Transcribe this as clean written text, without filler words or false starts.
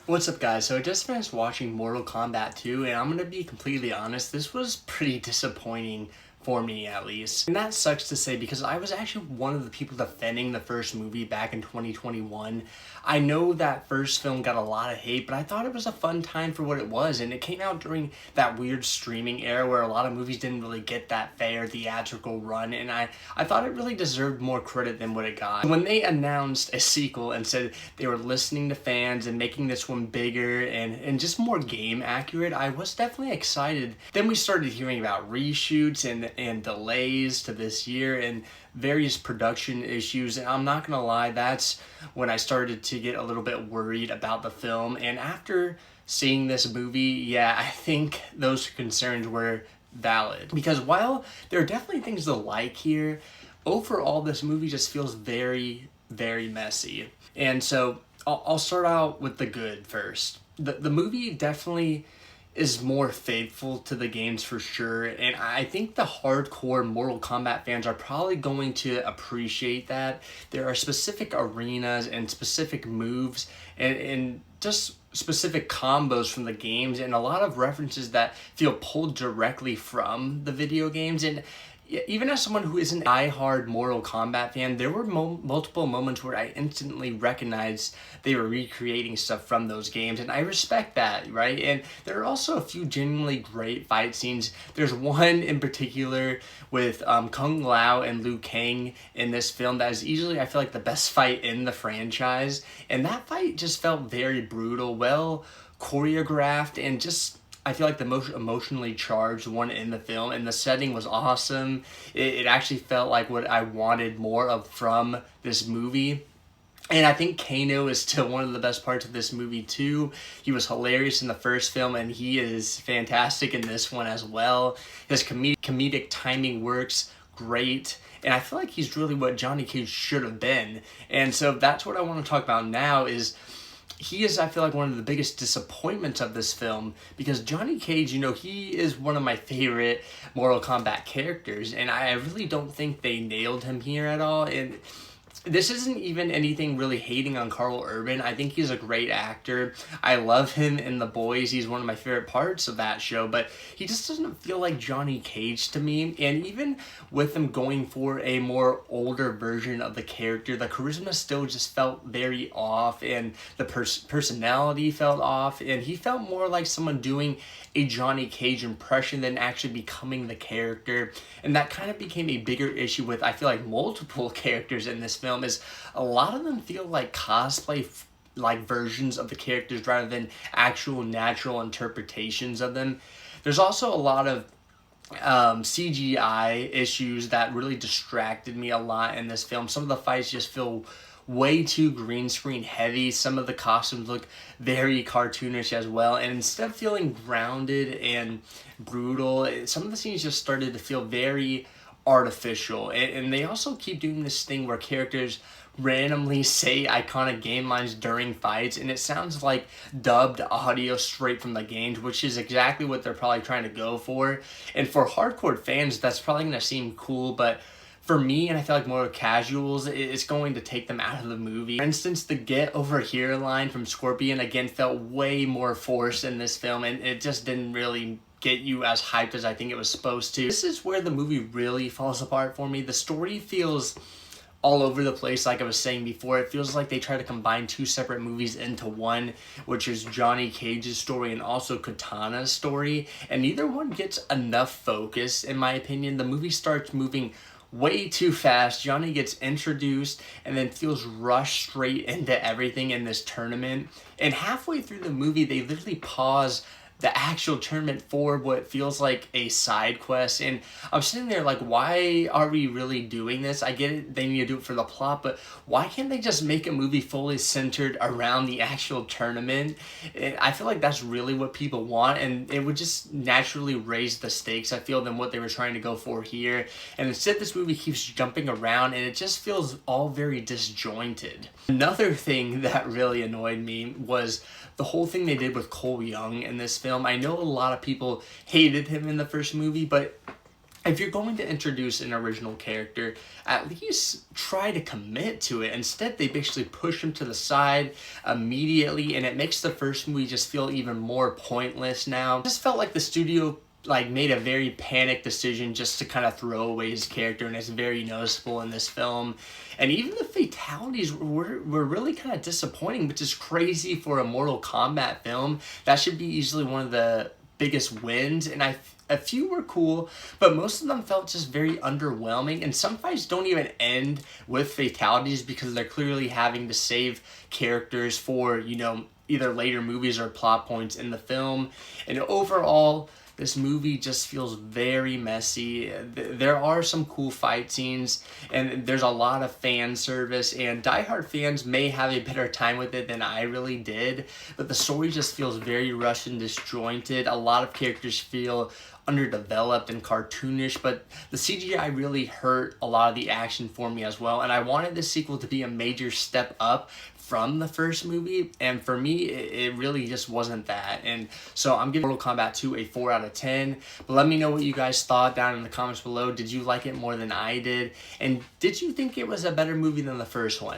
What's up, guys? So I just finished watching Mortal Kombat 2, and I'm gonna be completely honest, this was pretty disappointing for me, at least. And that sucks to say because I was actually one of the people defending the first movie back in 2021. I know that first film got a lot of hate, but I thought it was a fun time for what it was, and it came out during that weird streaming era where a lot of movies didn't really get that fair theatrical run, and I thought it really deserved more credit than what it got. When they announced a sequel and said they were listening to fans and making this one bigger and just more game accurate, I was definitely excited. Then we started hearing about reshoots and delays to this year and various production issues, and I'm not gonna lie, that's when I started to get a little bit worried about the film. And after seeing this movie, yeah, I think those concerns were valid, because while there are definitely things to like here, overall this movie just feels very messy. And so I'll start out with the good first. The movie definitely is more faithful to the games for sure, and I think the hardcore Mortal Kombat fans are probably going to appreciate that. There are specific arenas and specific moves and just specific combos from the games, and a lot of references that feel pulled directly from the video games. And even as someone who isn't a diehard Mortal Kombat fan, there were multiple moments where I instantly recognized they were recreating stuff from those games, and I respect that, right? And there are also a few genuinely great fight scenes. There's one in particular with Kung Lao and Liu Kang in this film that is easily, I feel like, the best fight in the franchise, and that fight just felt very brutal, well choreographed, and just I feel like the most emotionally charged one in the film, and the setting was awesome. It actually felt like what I wanted more of from this movie. And I think Kano is still one of the best parts of this movie too. He was hilarious in the first film, and he is fantastic in this one as well. His comedic timing works great, and I feel like he's really what Johnny Cage should have been. And so that's what I want to talk about now is he is, I feel like, one of the biggest disappointments of this film, because Johnny Cage, he is one of my favorite Mortal Kombat characters, and I really don't think they nailed him here at all. And this isn't even anything really hating on Carl Urban. I think he's a great actor. I love him in The Boys. He's one of my favorite parts of that show, but he just doesn't feel like Johnny Cage to me. And even with him going for a more older version of the character, the charisma still just felt very off, and the personality felt off, and he felt more like someone doing a Johnny Cage impression than actually becoming the character. And that kind of became a bigger issue with, I feel like, multiple characters in this film, is a lot of them feel like cosplay like versions of the characters rather than actual natural interpretations of them. There's also a lot of CGI issues that really distracted me a lot in this film. Some of the fights just feel way too green screen heavy. Some of the costumes look very cartoonish as well, and instead of feeling grounded and brutal, some of the scenes just started to feel very artificial. And they also keep doing this thing where characters randomly say iconic game lines during fights, and it sounds like dubbed audio straight from the games, which is exactly what they're probably trying to go for. And for hardcore fans, that's probably going to seem cool, but for me, and I feel like more casuals, it's going to take them out of the movie. For instance, the "get over here" line from Scorpion again felt way more forced in this film, and it just didn't really get you as hyped as I think it was supposed to. This is where the movie really falls apart for me. The story feels all over the place, like I was saying before. It feels like they try to combine two separate movies into one, which is Johnny Cage's story and also Katana's story, and neither one gets enough focus, in my opinion. The movie starts moving way too fast. Johnny gets introduced and then feels rushed straight into everything in this tournament, and halfway through the movie they literally pause the actual tournament for what feels like a side quest. And I'm sitting there like, why are we really doing this? I get it, they need to do it for the plot, but why can't they just make a movie fully centered around the actual tournament? And I feel like that's really what people want, and it would just naturally raise the stakes, I feel, than what they were trying to go for here. And instead this movie keeps jumping around, and it just feels all very disjointed. Another thing that really annoyed me was the whole thing they did with Cole Young in this film. I know a lot of people hated him in the first movie, but if you're going to introduce an original character, at least try to commit to it. Instead, they basically push him to the side immediately, and it makes the first movie just feel even more pointless now. It just felt like the studio made a very panicked decision just to kind of throw away his character, and it's very noticeable in this film. And even the fatalities were really kind of disappointing, which is crazy for a Mortal Kombat film. That should be easily one of the biggest wins, and a few were cool, but most of them felt just very underwhelming, and some fights don't even end with fatalities because they're clearly having to save characters for, you know, either later movies or plot points in the film. And overall, this movie just feels very messy. There are some cool fight scenes, and there's a lot of fan service, and diehard fans may have a better time with it than I really did, but the story just feels very rushed and disjointed. A lot of characters feel underdeveloped and cartoonish, but the CGI really hurt a lot of the action for me as well, and I wanted this sequel to be a major step up from the first movie, and for me it really just wasn't that. And so I'm giving Mortal Kombat 2 a 4 out of 10, but let me know what you guys thought down in the comments below. Did you like it more than I did, and did you think it was a better movie than the first one?